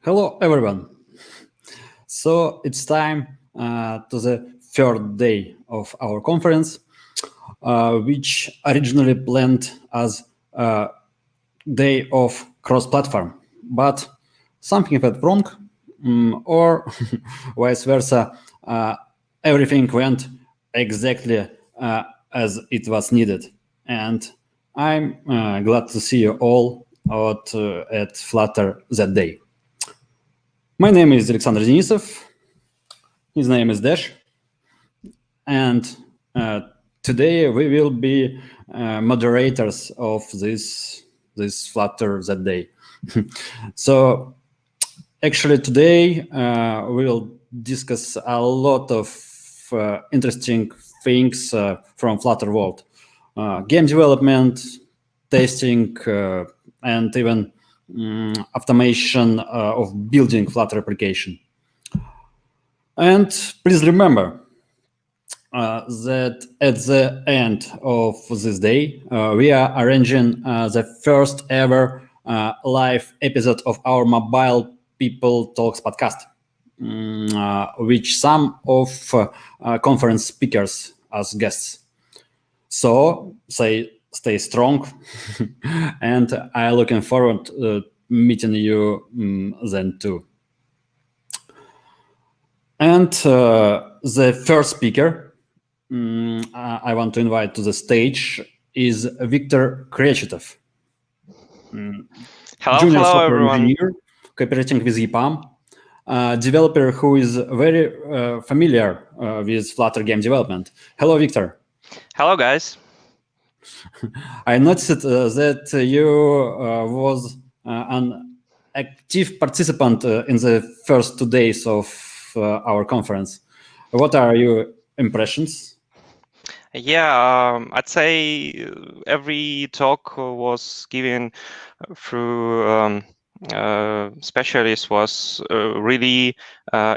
Hello, everyone. So it's time to the third day of our conference, which originally planned as a day of cross-platform, but something went wrong, or vice versa. Everything went exactly as it was needed, and I'm glad to see you all at Flutter that day. My name is Alexander Denisov. His name is Dash. And today we will be moderators of this Flutter that day. So actually today we will discuss a lot of interesting things from Flutter world. Game development, testing, and even automation of building Flutter application. And please remember that at the end of this day, we are arranging the first ever live episode of our Mobile People Talks podcast, which some of conference speakers as guests. So stay strong, and I'm looking forward to meeting you then too. And the first speaker I want to invite to the stage is Viktor Krechetov, junior Hello, software everyone. engineer cooperating with EPAM, developer who is very familiar with Flutter game development. Hello, Viktor. Hello, guys. I noticed that you was an active participant in the first 2 days of our conference. What are your impressions? Yeah, I'd say every talk was given through specialists was really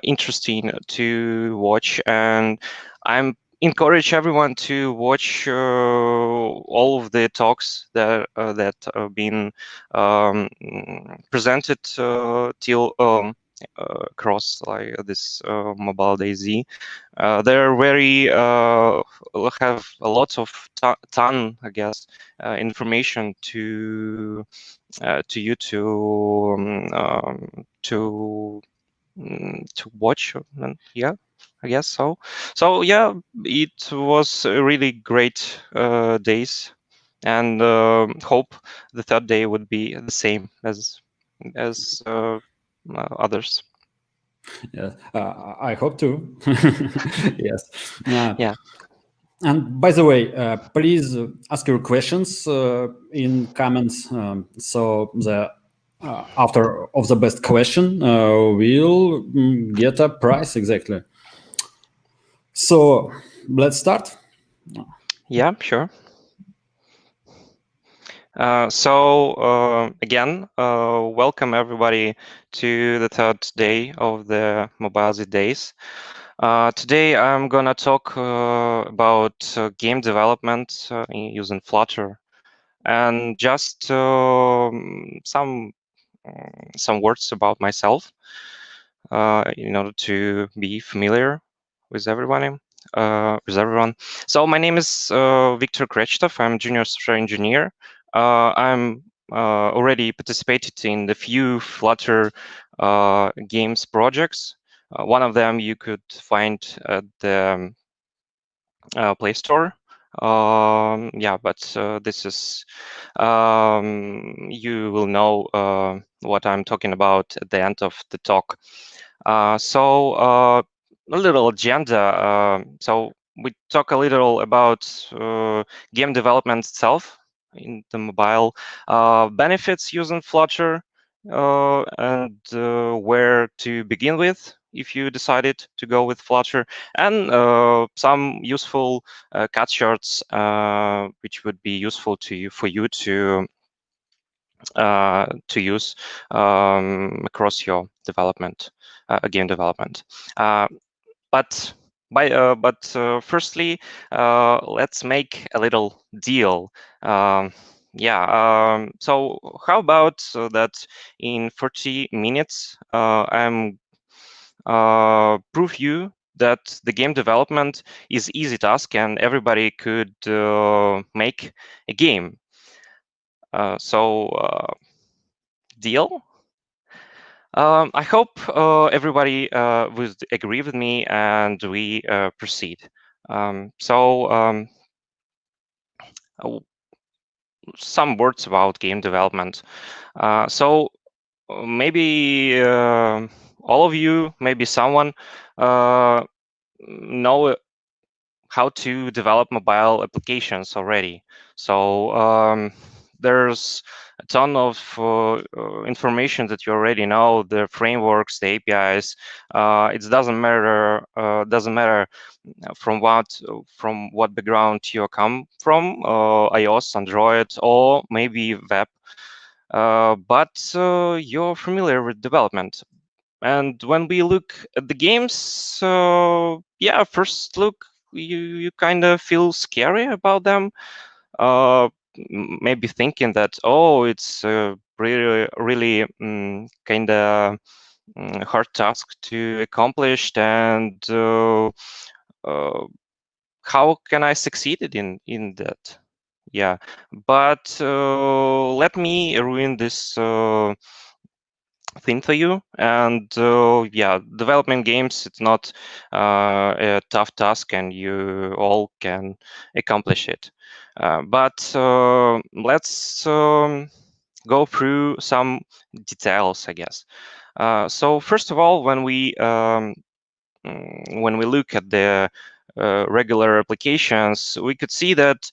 interesting to watch, and I'm encourage everyone to watch all of the talks that have been presented till across like this Mobile DayZ. They're very have a lot of ton, I guess, information to you to watch. And yeah, I guess so. So yeah, it was a really great days, and hope the third day would be the same as others. Yeah, I hope to. Yes. Yeah. And by the way, please ask your questions in comments. So the after of the best question, we'll get a prize exactly. So let's start. Yeah, sure. So again, welcome everybody to the third day of the Mobile Z Days. Today I'm gonna talk about game development using Flutter, and just some words about myself in order to be familiar with everyone. So my name is Viktor Krechetov. I'm a junior software engineer. I'm already participated in the few Flutter games projects. One of them you could find at the Play Store. Yeah, but this is you will know what I'm talking about at the end of the talk. So a little agenda. So we talk a little about game development itself in the mobile, benefits using Flutter, and where to begin with if you decided to go with Flutter, and some useful cut charts which would be useful to you for you to use across your development, game development. But firstly, let's make a little deal. Yeah. So how about that in 40 minutes I'm prove you that the game development is easy task and everybody could make a game. Deal? I hope everybody would agree with me and we proceed. Some words about game development. Maybe all of you, maybe someone know how to develop mobile applications already. There's a ton of information that you already know, the frameworks, the APIs. It doesn't matter from what background you come from, iOS, Android, or maybe web. But you're familiar with development. And when we look at the games, yeah, first look, you kind of feel scary about them. Maybe thinking that, oh, it's really kind of hard task to accomplish, and how can I succeed in that? Yeah, but let me ruin this thing for you. And yeah, development games, it's not a tough task and you all can accomplish it. But let's go through some details, I guess. So first of all, when we look at the regular applications, we could see that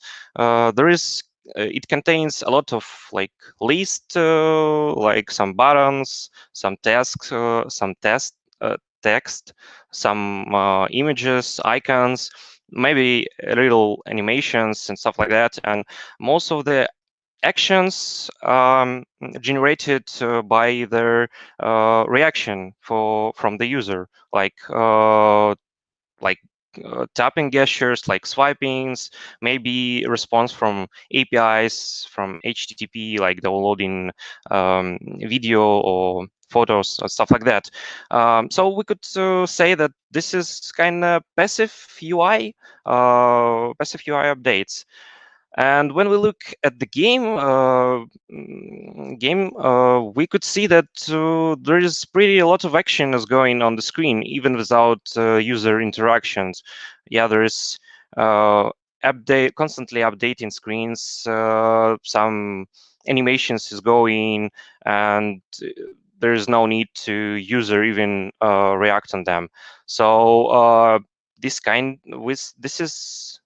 it contains a lot of like list, like some buttons, some tasks, some text, some images, icons, maybe little animations and stuff like that. And most of the actions generated by their reaction from the user, like tapping gestures, like swipings, maybe response from APIs, from HTTP, like downloading video or photos or stuff like that. So we could say that this is kind of passive UI updates. And when we look at the game, we could see that there is pretty a lot of action is going on the screen, even without user interactions. Yeah, there is constantly updating screens. Some animations is going, and there is no need to user even react on them. So this is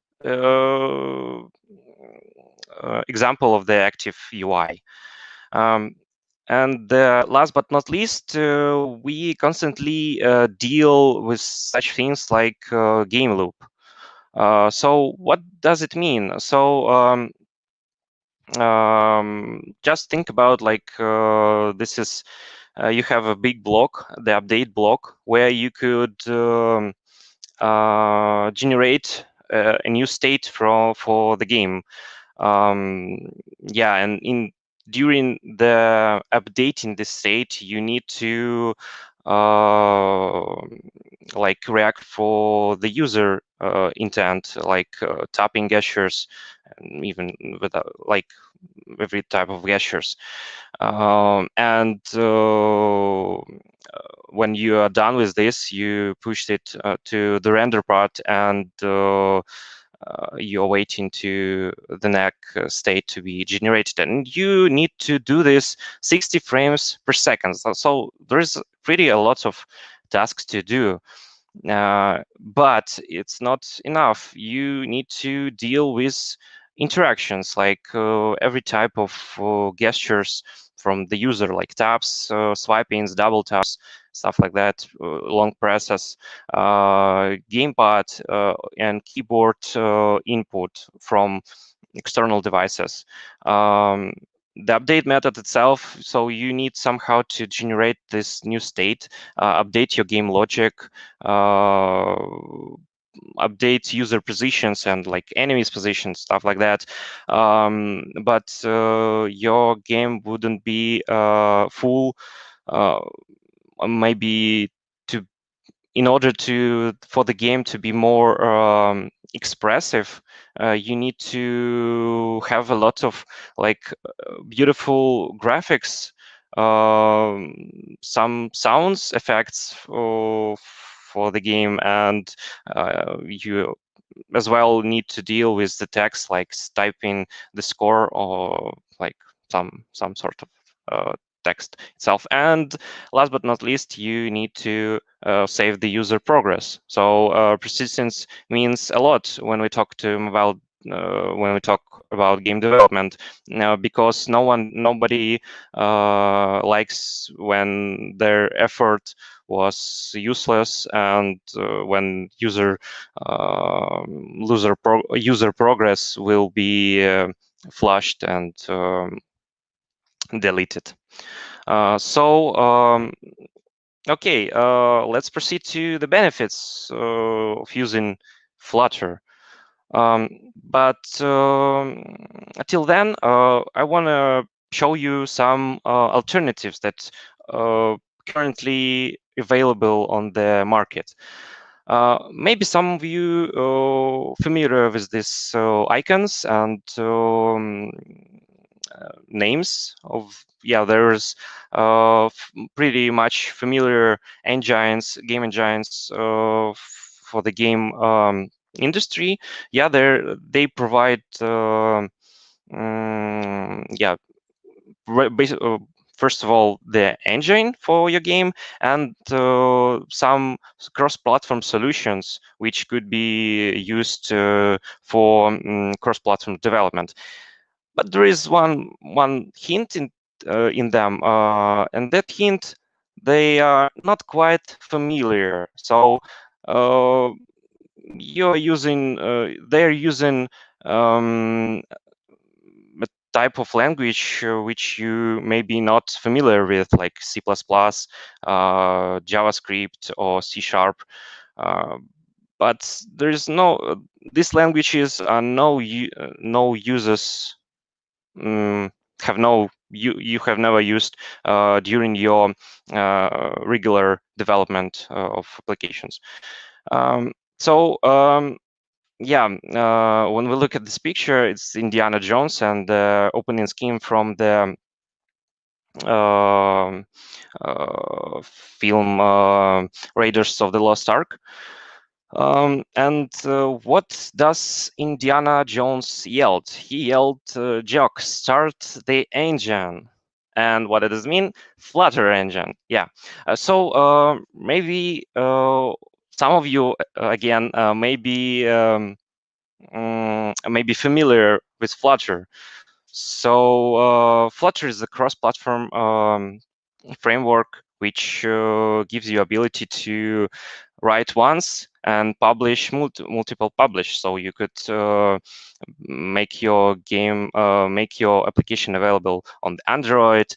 example of the active UI. And last but not least, we constantly deal with such things like game loop. So what does it mean? So just think about like this is you have a big block, the update block, where you could generate a new state for the game. Yeah, and during the updating the state, you need to like react for the user intent, like tapping gestures, and even without like every type of gestures. And when you are done with this, you push it to the render part, and you're waiting to the next state to be generated. And you need to do this 60 frames per second. So there's really a lot of tasks to do. But it's not enough. You need to deal with interactions, like every type of gestures from the user, like taps, swipings, double taps, stuff like that, long presses, gamepad, and keyboard input from external devices. The update method itself, so you need somehow to generate this new state, update your game logic, update user positions and like enemies positions, stuff like that. But your game wouldn't be full. Maybe to in order for the game to be more expressive, you need to have a lot of like beautiful graphics, some sounds effects for the game, and you as well need to deal with the text, like typing the score or like some sort of text itself. And last but not least, you need to save the user progress. So persistence means a lot when we talk about game development, because nobody likes when their effort was useless, and when user progress will be flushed and deleted. Okay, let's proceed to the benefits of using Flutter. But until then, I want to show you some alternatives that currently available on the market. Maybe some of you familiar with these icons and names of, yeah, there's pretty much familiar game engines for the game industry. Yeah, they provide yeah, first of all, the engine for your game, and some cross-platform solutions which could be used for cross-platform development. But there is one hint in them, and that hint, they are not quite familiar. So they're using a type of language which you may be not familiar with, like C++, JavaScript, or C#. But there is these languages are no users have no you have never used during your regular development of applications. Yeah, when we look at this picture, it's Indiana Jones and the opening scheme from the film Raiders of the Lost Ark. What does Indiana Jones yelled? He yelled, "Jock, start the engine." And what does it mean? Flutter engine. Yeah. Maybe some of you again may be familiar with Flutter. So Flutter is a cross-platform framework which gives you ability to write once and publish multiple publish. So you could make your application available on Android,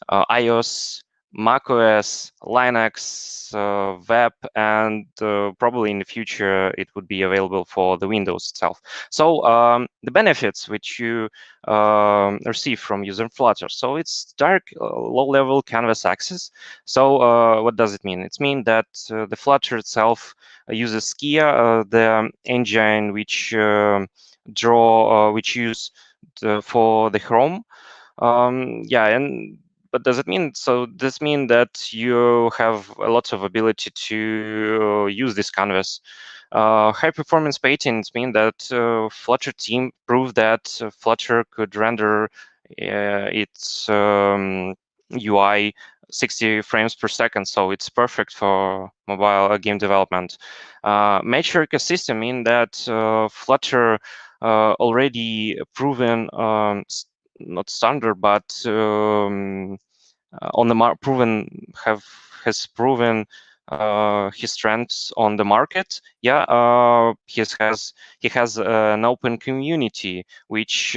iOS, macOS, Linux, web, and probably in the future it would be available for the Windows itself. So the benefits which you receive from using Flutter. So it's direct low-level canvas access. So what does it mean? It means that the Flutter itself uses Skia, the engine which which use for the Chrome. Yeah, but does it mean, so this means that you have a lot of ability to use this canvas. High performance patents mean that Flutter team proved that Flutter could render its UI 60 frames per second, so it's perfect for mobile game development. Mature ecosystem mean that Flutter already proven not standard, but on the has proven his strengths on the market. Yeah, he has an open community which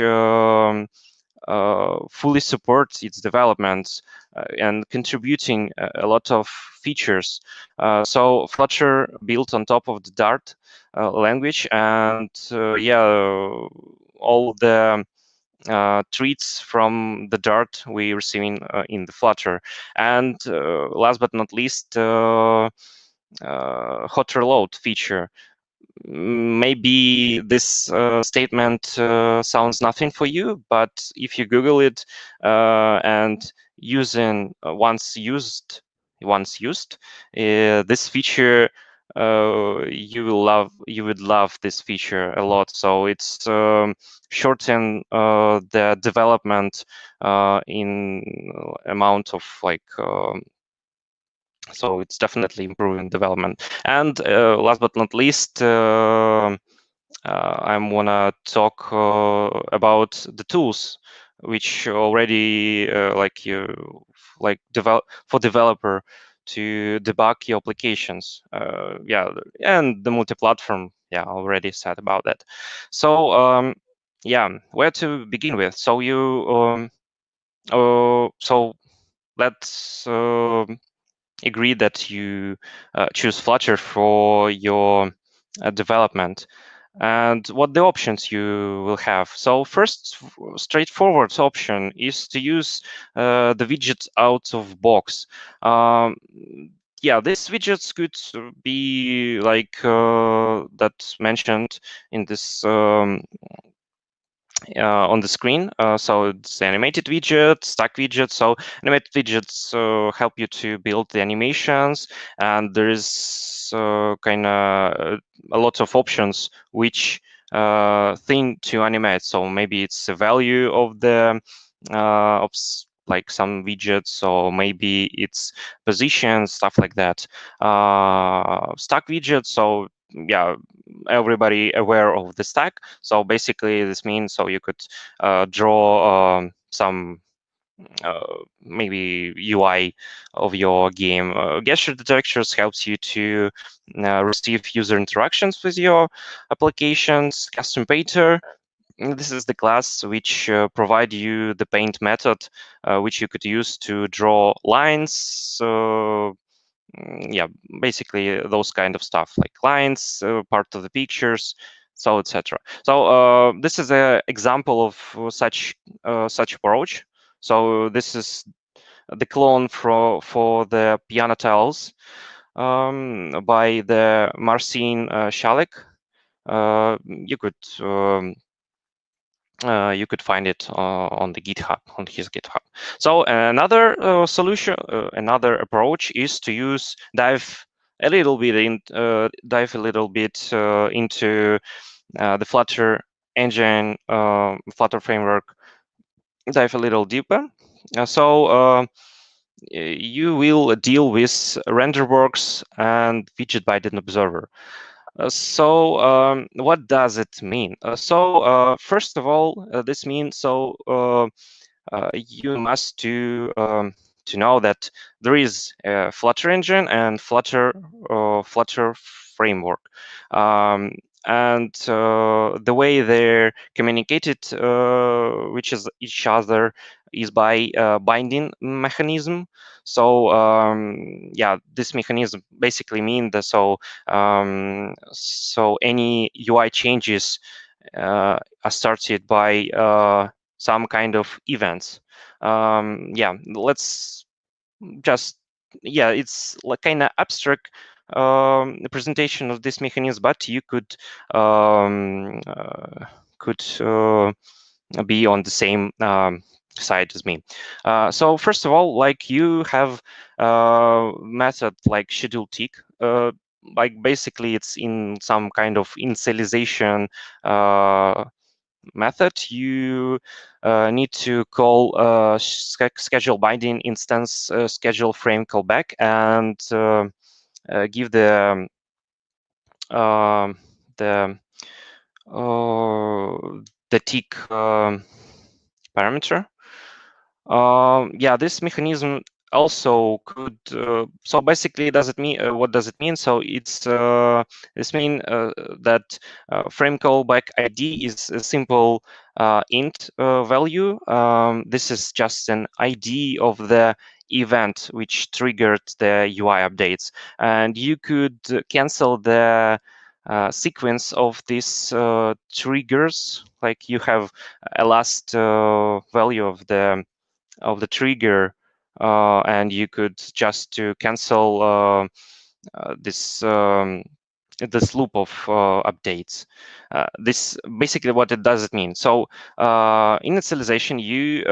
fully supports its development and contributing a lot of features. So Flutter built on top of the Dart language, and all the treats from the Dart we receiving in the Flutter. And last but not least, hot reload feature. Maybe this statement sounds nothing for you, but if you Google it and using once used, this feature you would love this feature a lot. So it's shorten the development in amount of like so it's definitely improving development. And last but not least, I wanna talk about the tools which already develop for developer to debug your applications. And the multi-platform. Yeah, already said about that. So where to begin with? So so let's agree that you choose Flutter for your development. And what the options you will have. So first straightforward option is to use the widgets out of box. These widgets could be like that mentioned in this on the screen. So it's animated widget, stack widget. So animated widgets help you to build the animations, and there is kind of a lot of options which thing to animate. So maybe it's a value of the like some widgets, or maybe it's position, stuff like that. Stack widget. So yeah, everybody aware of the stack. So basically, this means so you could draw some maybe UI of your game. Gesture detectors helps you to receive user interactions with your applications. Custom painter. This is the class which provide you the paint method, which you could use to draw lines. Basically those kind of stuff like lines, part of the pictures, so etc. So this is an example of such approach. So this is the clone for the piano tiles by the Marcin Shalik. You could find it on the GitHub, on his GitHub. So another solution, another approach is to dive a little bit into the Flutter engine, Flutter framework, dive a little deeper. You will deal with renderworks and widget binding observer. What does it mean? First of all, this means you must to know that there is a Flutter engine and Flutter framework, and the way they're communicated which is each other is by binding mechanism. So this mechanism basically means that any UI changes are started by some kind of events. Let's just it's like kind of abstract presentation of this mechanism, but you could be on the same side as me. So first of all, like you have method like schedule tick. Like basically it's in some kind of initialization method. You need to call schedule binding instance schedule frame callback and give the tick parameter. This mechanism also could so basically does it mean what does it mean? So it's this mean that frame callback ID is a simple int value. This is just an ID of the event which triggered the UI updates, and you could cancel the sequence of these triggers. Like you have a last value of the trigger, and you could just to cancel this loop of updates. This basically what it does it mean. So initialization, you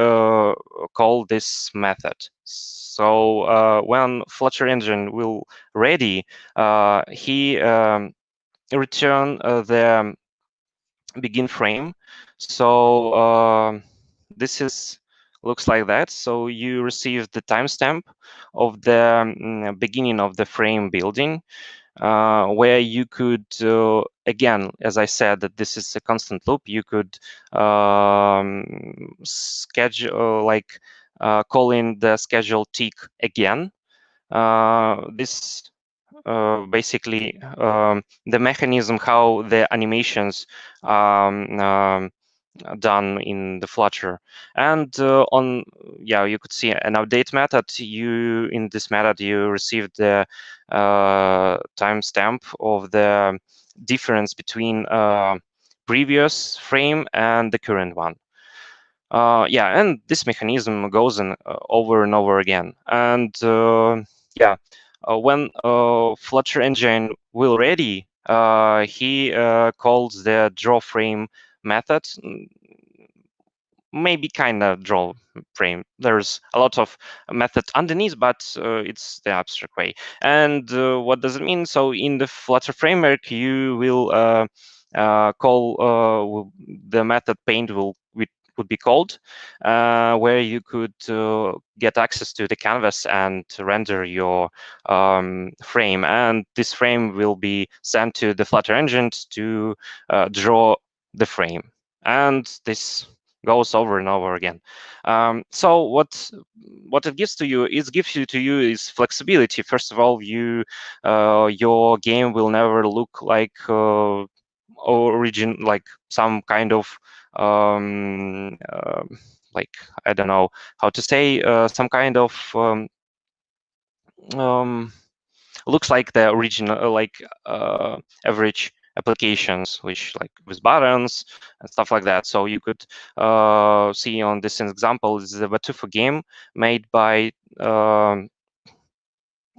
call this method. So when Flutter engine will ready, he return the begin frame. So this is looks like that. So you receive the timestamp of the beginning of the frame building, where you could again, as I said, that this is a constant loop. You could schedule like call in the schedule tick again. This basically the mechanism how the animations done in the Flutter. And on you could see an update method. You in this method you received the timestamp of the difference between previous frame and the current one. And this mechanism goes on over and over again. And when Flutter engine will ready, he calls the draw frame method. Maybe kind of draw frame. There's a lot of methods underneath, but it's the abstract way. And what does it mean? So in the Flutter framework, you will call the method paint would be called, where you could get access to the canvas and render your frame. And this frame will be sent to the Flutter engine to draw the frame. And this goes over and over again. So what it gives to you is flexibility. First of all, your game will never look like origin, like some kind of like I don't know how to say, some kind of looks like the original, like average applications, which like with buttons and stuff like that. So you could see on this example is the Watufa game made by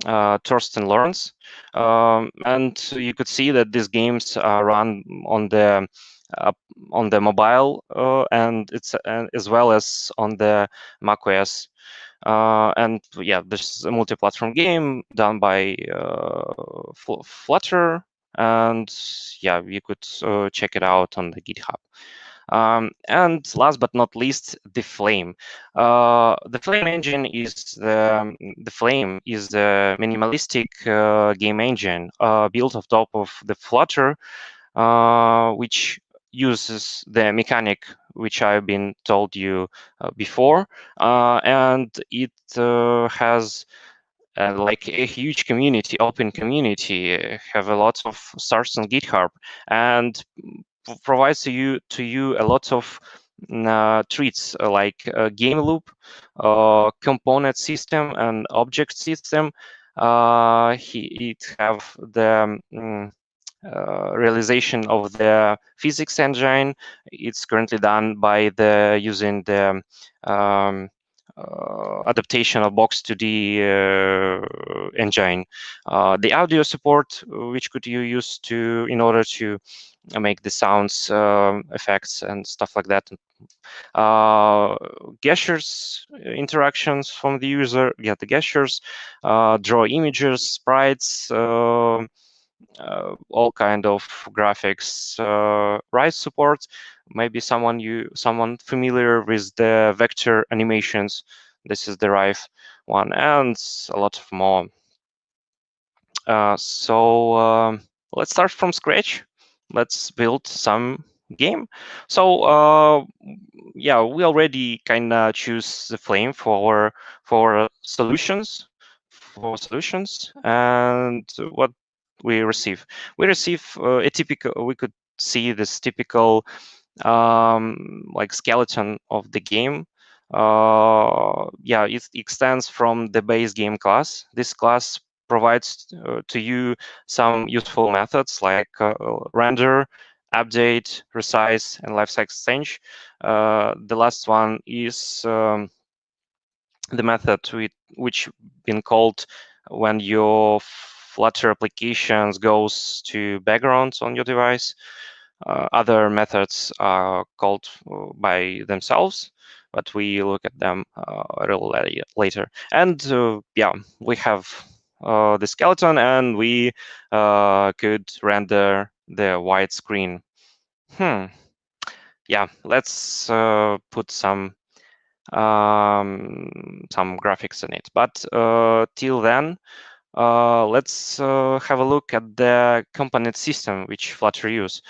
Thorsten Lawrence, and you could see that these games run on the mobile and it's as well as on the macOS. And this is a multi-platform game done by Flutter, and you could check it out on the GitHub. And last but not least, the Flame. The Flame engine is the Flame is the minimalistic game engine built on top of the Flutter, which uses the mechanic which I've been told you before, and it has like a huge community, open community, have a lot of stars on GitHub, and provides to you a lot of treats like game loop, component system, and object system. It have the realization of the physics engine. It's currently done by using the adaptation of Box 2D engine. The audio support, which could you use in order to make the sounds effects and stuff like that. Gestures interactions from the user, the gestures, draw images, sprites, all kind of graphics, rise support. Maybe someone familiar with the vector animations. This is the Rive one, and a lot of more. So let's start from scratch. Let's build some game. So yeah, we already kind of choose the flame for solutions, and what we receive. We receive a typical. We could see this typical like skeleton of the game. Yeah, it extends from the base game class. This class provides to you some useful methods like render, update, resize, and lifecycle exchange. The last one is the method which been called when your Flutter applications goes to backgrounds on your device. Other methods are called by themselves, but we look at them a little later. And yeah, we have the skeleton, and we could render the white screen. Yeah, let's put some graphics in it. But till then, let's have a look at the component system which Flutter use.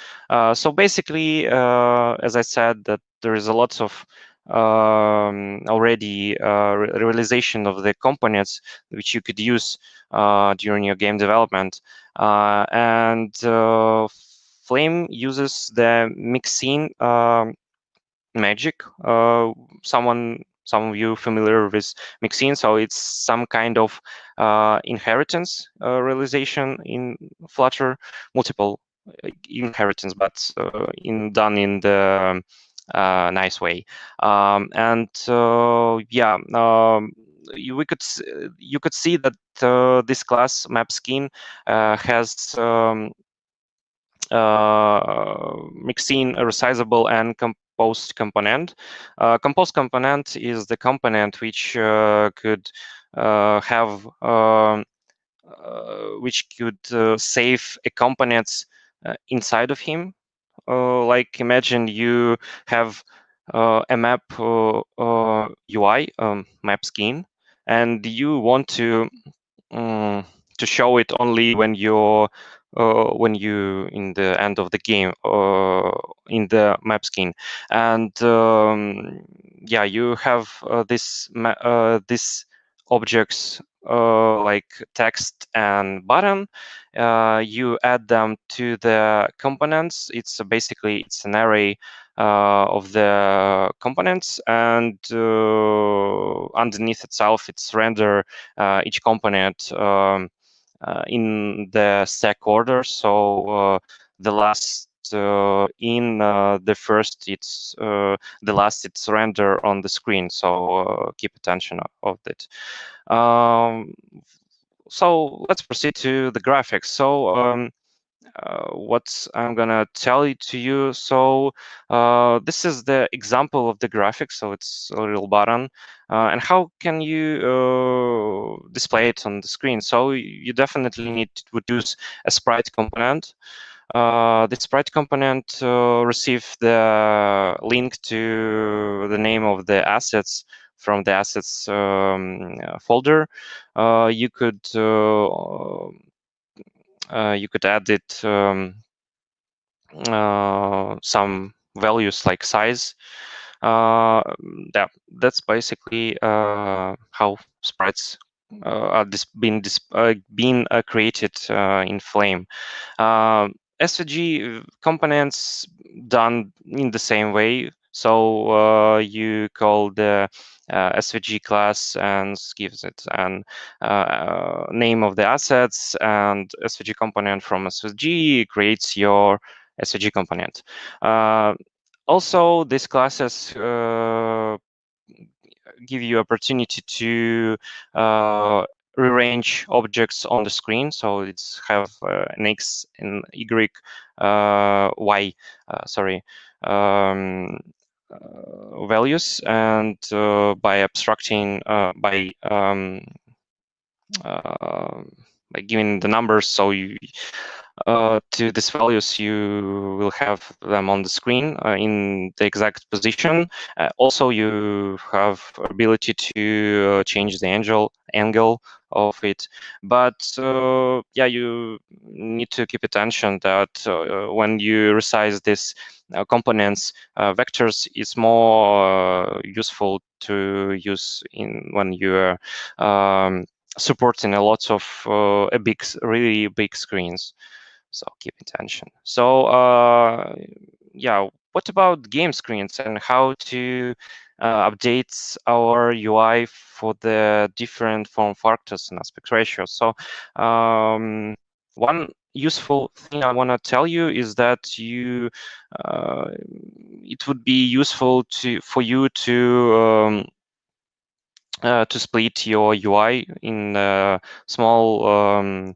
So basically, as I said, that there is a lot of already realization of the components which you could use during your game development. And Flame uses the mixin magic. Some of you familiar with mixin, so it's some kind of inheritance realization in Flutter, multiple inheritance, but done in the nice way. Yeah, you could see that this class map skin has mixin, resizable, and composed component. Composed component is the component which could have which could save a components inside of him. Like imagine you have a map UI map skin, and you want to show it only when you in the end of the game in the map skin. And yeah, you have this objects like text and button. You add them to the components. It's basically it's an array of the components, and underneath itself it's render each component in the stack order. So the last in the first, it's the last it's render on the screen. So keep attention of it. So let's proceed to the graphics. So what I'm gonna tell it to you. So this is the example of the graphics. So it's a little button, and how can you display it on the screen? So you definitely need to use a sprite component. The sprite component receive the link to the name of the assets from the assets folder. You could add it some values like size. That's basically how sprites are being created in Flame. SVG components done in the same way. So you call the SVG class and gives it an name of the assets, and SVG component from SVG creates your SVG component. Also, these classes give you opportunity to rearrange objects on the screen. So it's have an X and Y, Y, sorry, values, and by abstracting by giving the numbers, so you to these values, you will have them on the screen in the exact position. Also, you have ability to change the angle of it. But yeah, you need to keep attention that when you resize this components, vectors is more useful to use when you're supporting a lot of really big screens. So keep attention. So yeah, what about game screens and how to update our UI for the different form factors and aspect ratios? So one useful thing I want to tell you is that it would be useful for you to split your UI in small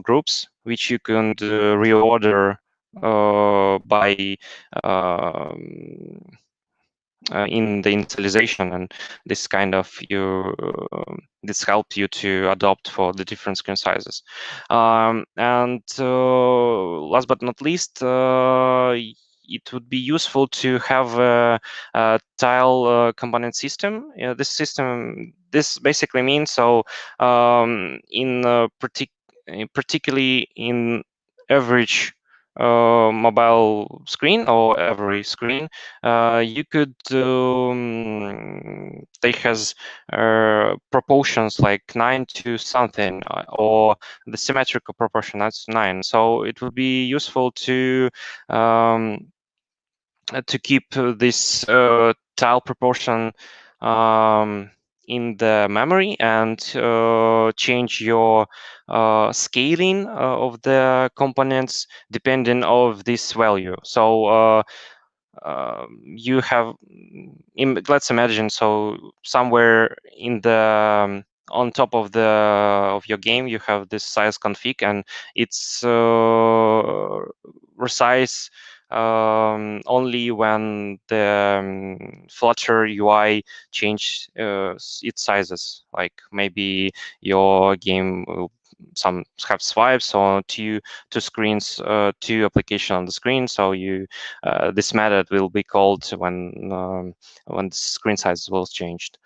groups, which you can reorder by in the initialization, and this kind of this helps you to adopt for the different screen sizes. And last but not least, it would be useful to have a tile component system. This basically means particularly in average mobile screen or every screen, you could take has proportions like 9 to something, or the symmetrical proportion that's 9. So it would be useful to keep this tile proportion in the memory and change your scaling of the components depending of this value. So you have, let's imagine, so somewhere in the on top of your game you have this size config, and it's resize only when the Flutter UI change its sizes. Like maybe your game will have swipes or two screens, two application on the screen. So this method will be called when the screen size was changed.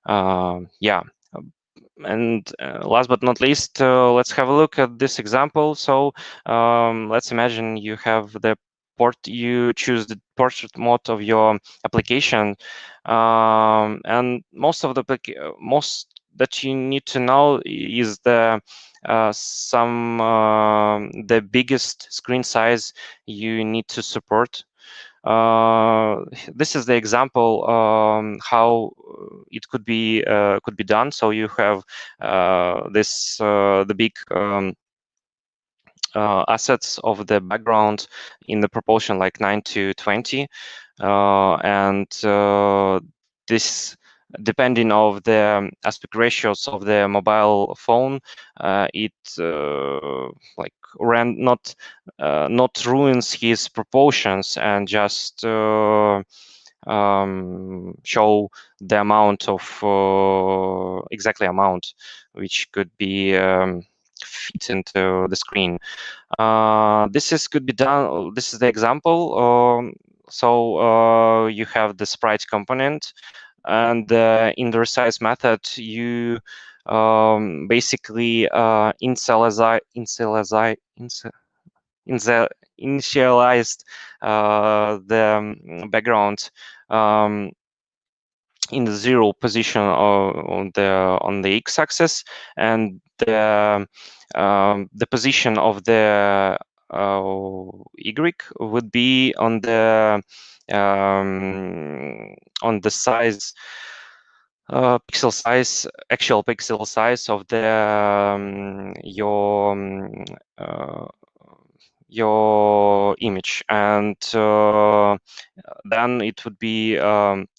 Yeah. And last but not least, let's have a look at this example. So let's imagine you have you choose the portrait mode of your application, and most that you need to know is the biggest screen size you need to support. This is the example how it could be done. So you have the big assets of the background in the proportion like 9 to 20, and this, depending of the aspect ratios of the mobile phone, it like not ruins his proportions and just show the amount of exactly amount which could be fit into the screen. Could be done. This is the example. So you have the sprite component, and in the resize method, you basically initialized the background in the 0 position on the x-axis, and the position of the y would be on the size, actual pixel size of the your image, and then it would be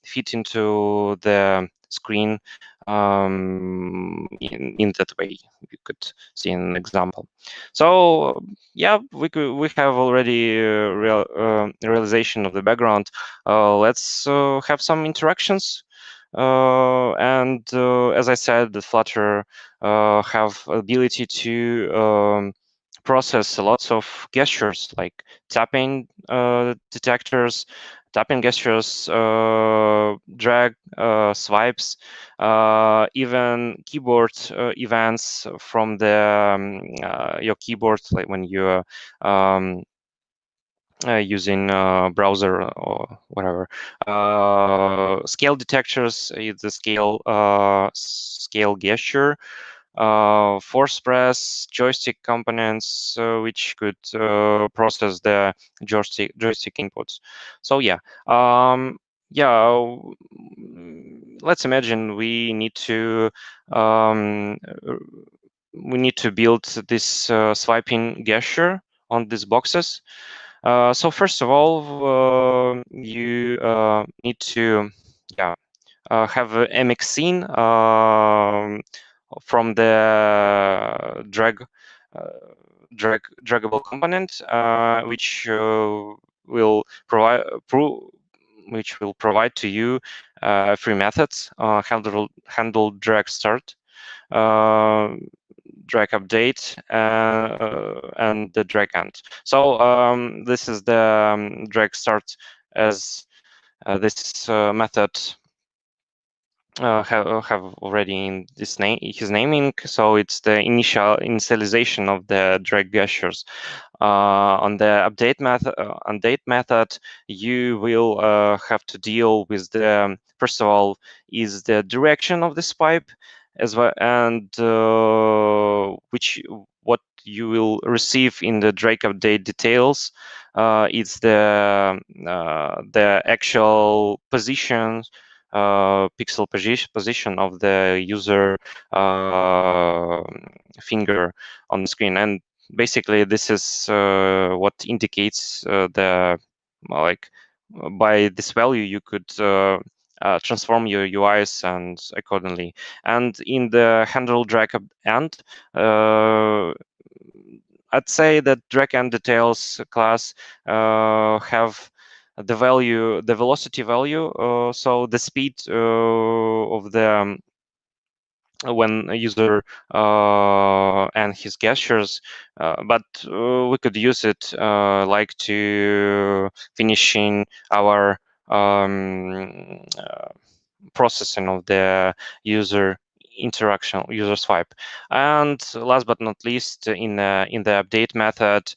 fit into the screen in that way. You could see an example. So yeah, we have already realization of the background. Let's have some interactions. And as I said, the Flutter have ability to process lots of gestures like tapping detectors, tapping gestures, drag, swipes, even keyboard events from the your keyboard, like when you're using browser or whatever. Scale detectors is the scale gesture. Force press, joystick components, which could process the joystick inputs. So yeah, let's imagine we need to build this swiping gesture on these boxes. So first of all, you need to have a mx scene from the draggable component, which will provide to you three methods: handle drag start, drag update, and the drag end. So this is the drag start, as this method have already in this his naming. So it's the initialization of the drag gestures. On the update method, you will have to deal with the first of all is the direction of this pipe, as well, and what you will receive in the drag update details. It's the actual positions, pixel position of the user finger on the screen, and basically this is what indicates the by this value you could transform your UIs and accordingly. And in the handle drag end, I'd say that drag end details class have the velocity value, so the speed of the when a user and his gestures, but we could use it like to finishing our processing of the user interaction, user swipe. And last but not least, in the update method,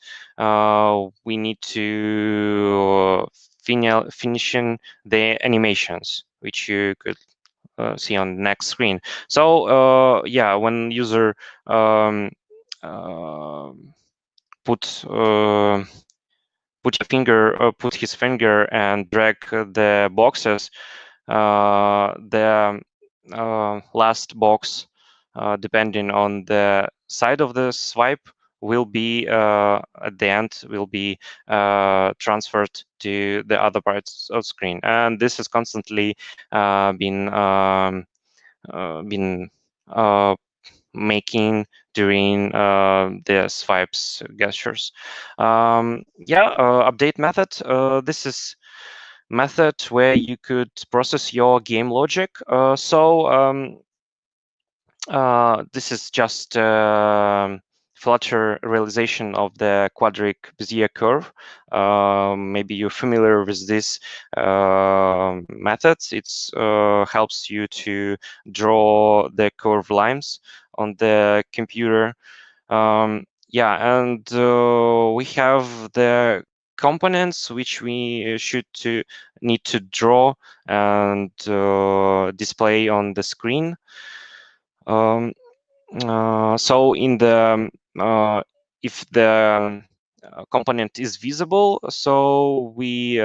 we need to finishing the animations, which you could see on the next screen. So yeah, when user put his finger and drag the boxes, the last box, depending on the side of the swipe, will be at the end will be transferred to the other parts of the screen, and this is constantly been making during the swipes gestures. Update method. This is method where you could process your game logic. This is just Flutter realization of the quadratic Bezier curve. Maybe you're familiar with this methods. It helps you to draw the curve lines on the computer. And we have the components which we need to draw and display on the screen. So in the if the component is visible, so we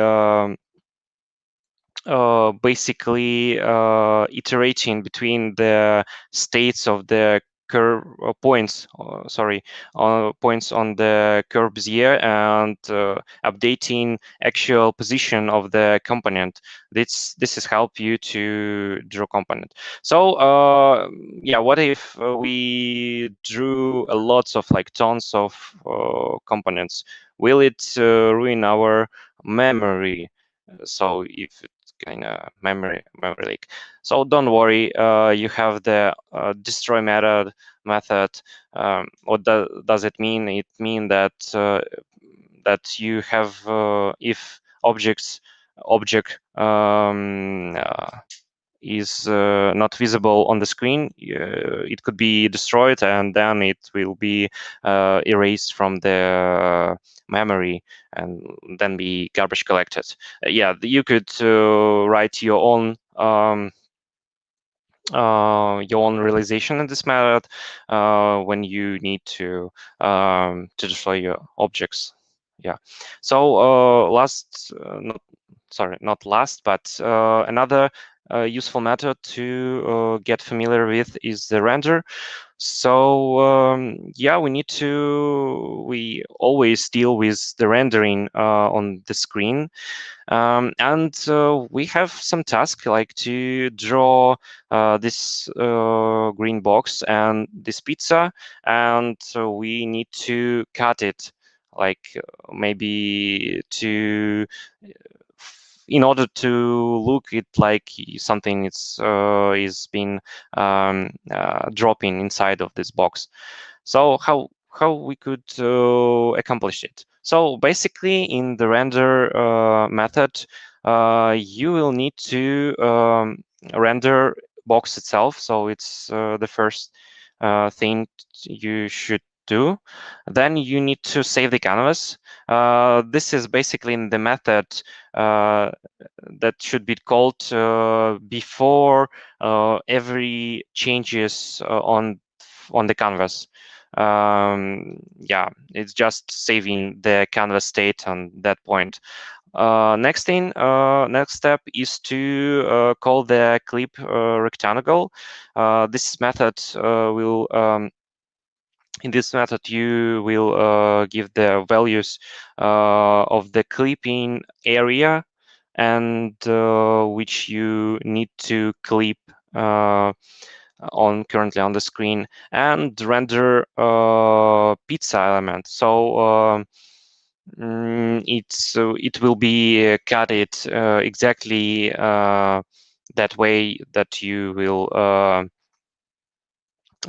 basically iterating between the states of the curve points on the curve Bezier and updating actual position of the component. This is help you to draw component. So what if we drew a lots of tons of components? Will it ruin our memory? So if it's kind of memory leak, so don't worry. You have the destroy method. What does it mean? It means that that you have if object is not visible on the screen, it could be destroyed, and then it will be erased from the memory and then be garbage collected. Yeah, you could write your own realization in this method when you need to destroy your objects. Yeah. So not last, but another useful method to get familiar with is the render. So yeah, we always deal with the rendering on the screen. And we have some task like to draw this green box and this pizza, and we need to cut it, like maybe to in order to look it like something is been dropping inside of this box. So how we could accomplish it? So basically, in the render method, you will need to render box itself. So it's the first thing you should do. Then you need to save the canvas. This is basically in the method that should be called before every changes on the canvas. Yeah, it's just saving the canvas state on that point. Next step is to call the clip rectangle. This method will in this method, you will give the values of the clipping area and which you need to clip currently on the screen, and render pizza element. So it will be cut it exactly that way that you will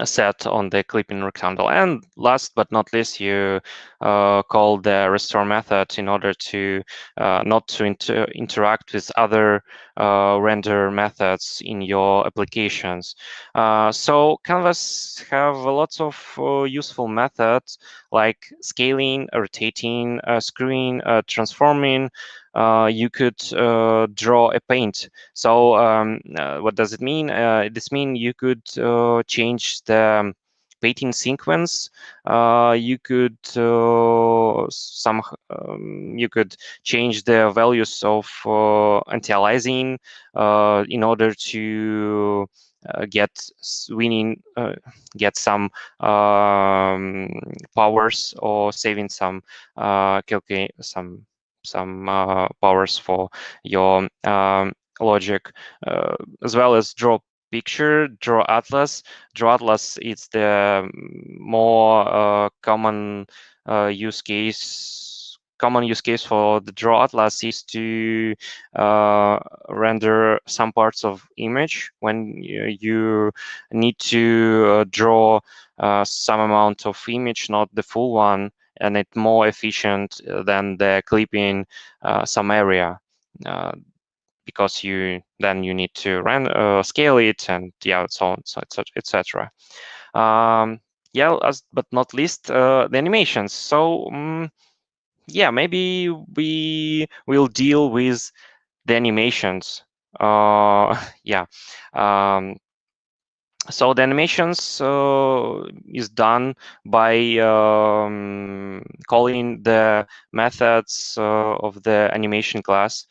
set on the clipping rectangle. And last but not least, you call the restore method in order to not to interact with other render methods in your applications. So Canvas have lots of useful methods like scaling, rotating, screwing, transforming. You could draw a paint. So what does it mean? This means you could change the painting sequence. You could you could change the values of anti-aliasing in order to get some powers, or saving some powers for your logic, as well as draw picture, draw atlas. Draw atlas is the more common use case. Common use case for the draw atlas is to render some parts of image when you need to draw some amount of image, not the full one, and it's more efficient than the clipping some area. Because you need to scale it, and yeah, so on, so etc. Yeah, last but not least, the animations. So yeah, maybe we will deal with the animations. Yeah. So the animations is done by calling the methods of the animation class,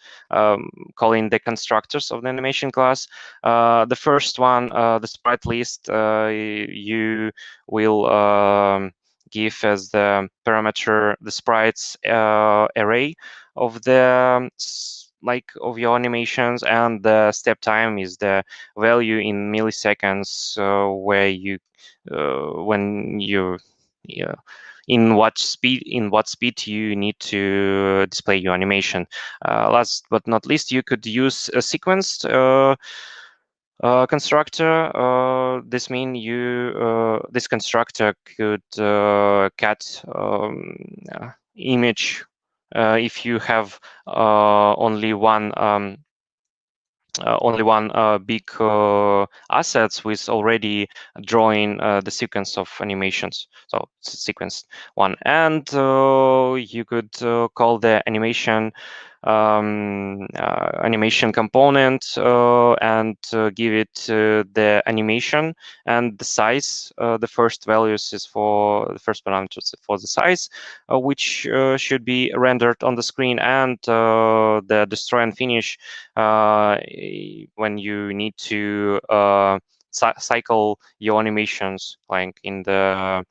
calling the constructors of the animation class. The first one, the sprite list, you will give as the parameter the sprites array of the of your animations, and the step time is the value in milliseconds where you when you in what speed you need to display your animation. Last but not least, you could use a sequenced constructor. This means this constructor could cut image if you have only one only one big assets with already drawing the sequence of animations. So sequence one, and you could call the animation animation component and give it the animation and the size. The first values is for the first parameters for the size, which should be rendered on the screen, and the destroy and finish when you need to cycle your animations like in the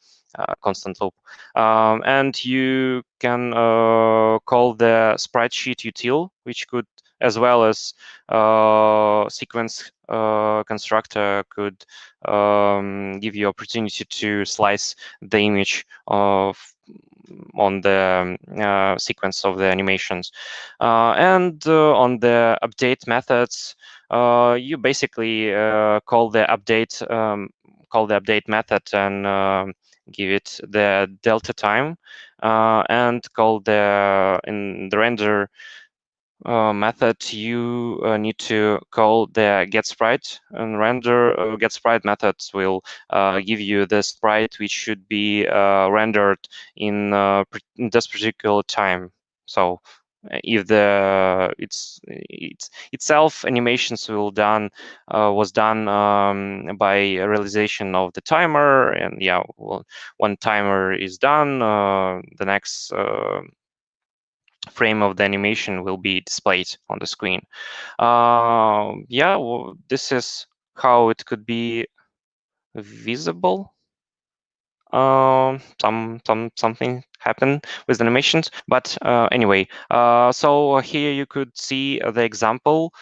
constant loop. And you can call the sprite sheet util, which could, as well as sequence constructor, could give you opportunity to slice the image of on the sequence of the animations. And on the update methods, you basically call the update method and give it the delta time, and call in the render method, you need to call the get sprite, and render get sprite methods will give you the sprite which should be rendered in this particular time. So if the itself animations was done by realization of the timer, and yeah, well, when timer is done, the next frame of the animation will be displayed on the screen. Yeah, well, this is how it could be visible. Something happened with animations, but anyway, so here you could see the example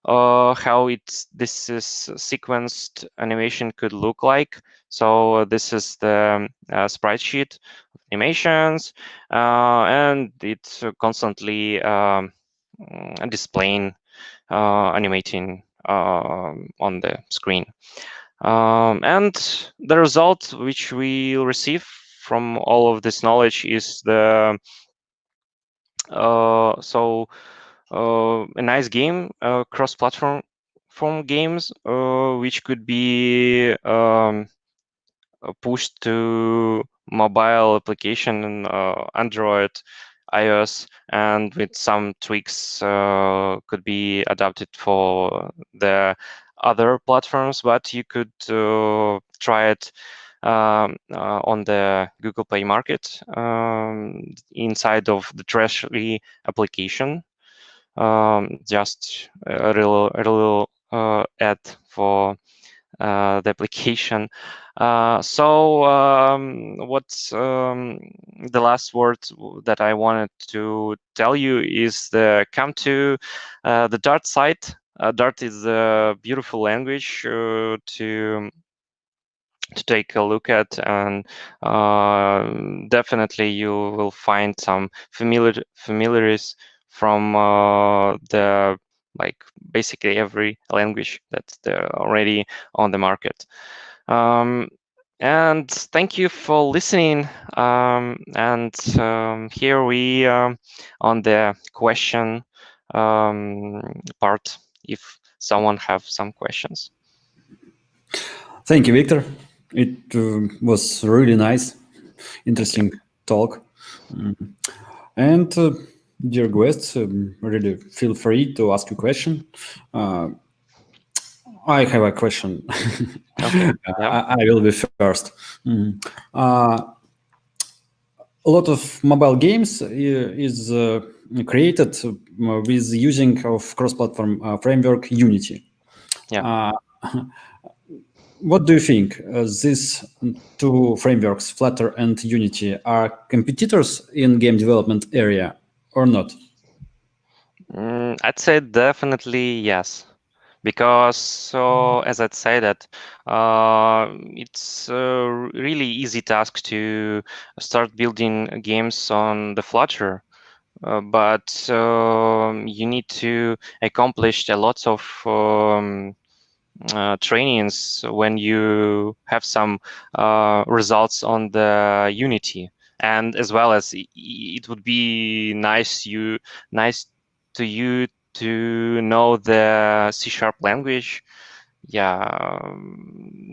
how this is sequenced animation could look like. So this is the sprite sheet animations, and it's constantly displaying animating on the screen. And the result which we receive from all of this knowledge is the a nice game, cross-platform games, which could be pushed to mobile application and Android, iOS, and with some tweaks could be adapted for the other platforms. But you could try it on the Google Play Market inside of the Treasury application. Just a little ad for the application. What's the last word that I wanted to tell you is come to the Dart site. Dart is a beautiful language to take a look at, and definitely you will find some familiars from the basically every language that's there already on the market. And thank you for listening. And here we on the question part, if someone have some questions. Thank you, Viktor. It was really nice, interesting talk. And dear guests, really feel free to ask a question. I have a question. Okay. Yeah. I will be first. A lot of mobile games is created with using of cross-platform framework Unity. Yeah. What do you think? These two frameworks, Flutter and Unity, are competitors in game development area or not? I'd say definitely yes, because as I'd say that it's a really easy task to start building games on the Flutter, but you need to accomplish a lot of trainings when you have some results on the Unity, and as well as it would be nice to you to know the C# language. Yeah,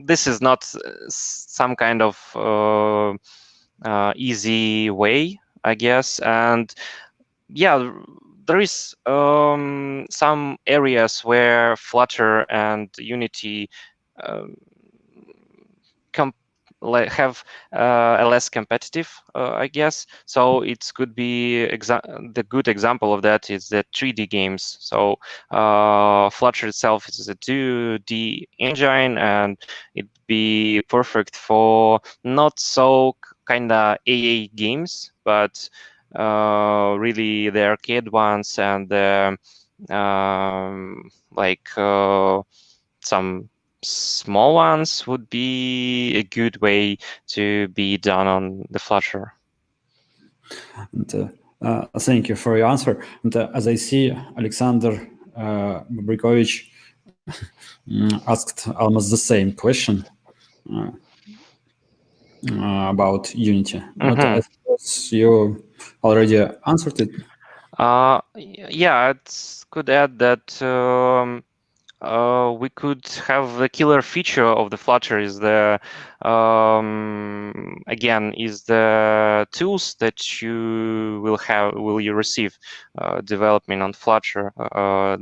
this is not some kind of easy way, I guess. And yeah, there is some areas where Flutter and Unity have a less competitive, I guess. So it could be the good example of that is the 3D games. So Flutter itself is a 2D engine, and it'd be perfect for not so kind of AA games, but really the arcade ones and like some small ones would be a good way to be done on the Flutter. And, thank you for your answer. And as I see, Alexander Bubrikovich asked almost the same question about Unity. But I suppose you already answered it. Yeah, it could add that we could have the killer feature of the Flutter is the again is the tools that you will you receive development on Flutter.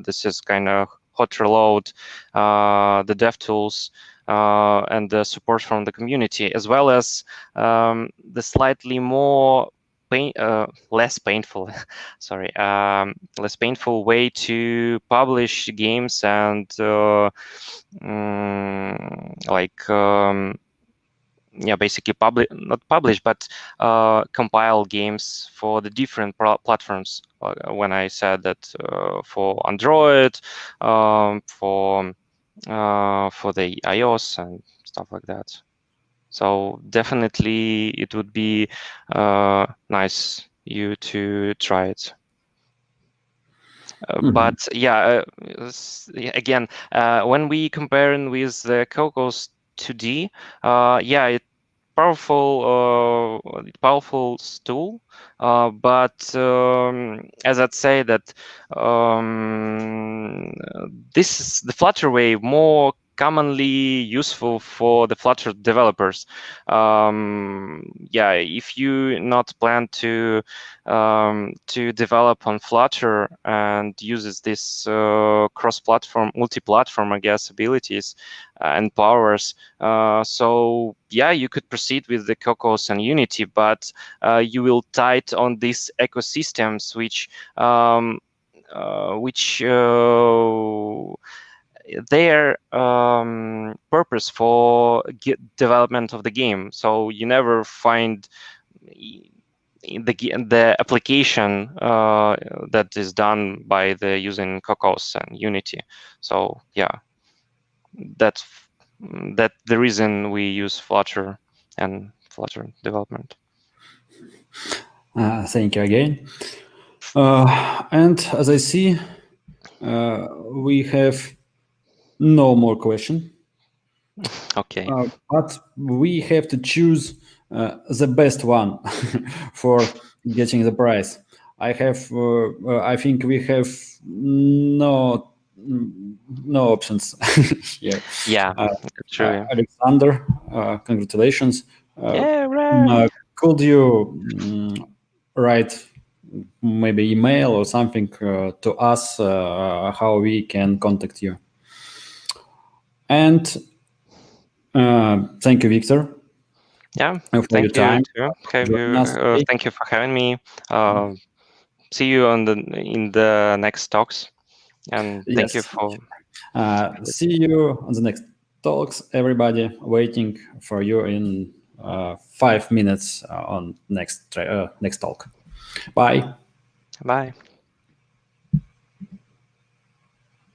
This is kind of hot reload, the dev tools, and the support from the community, as well as the slightly more less painful sorry less painful way to publish games and yeah, basically not publish, but compile games for the different platforms. When I said that for Android, for the iOS and stuff like that. So definitely it would be nice you to try it. But yeah, again, when we compare with the Cocos 2D, yeah, it powerful tool, but as I'd say that this is the Flutter way more commonly useful for the Flutter developers. Yeah, if you not plan to develop on Flutter and uses this cross-platform, multi-platform, I guess, abilities and powers, so yeah, you could proceed with the Cocos and Unity, but you will tight on these ecosystems, which their purpose for development of the game. So you never find the application that is done by the using Cocos and Unity. So yeah, that's the reason we use Flutter and Flutter development. Thank you again. And as I see, we have no more question. Okay. But we have to choose the best one for getting the prize. I think we have no options here. Yeah, true. Alexander, congratulations. Yeah, right. Could you write maybe email or something to us how we can contact you? And thank you, Viktor. Yeah, For thank your time. you too. Thank you for having me. See you in the next talks, and thank you for. See you on the next talks. Everybody waiting for you in 5 minutes on next talk. Bye. Bye.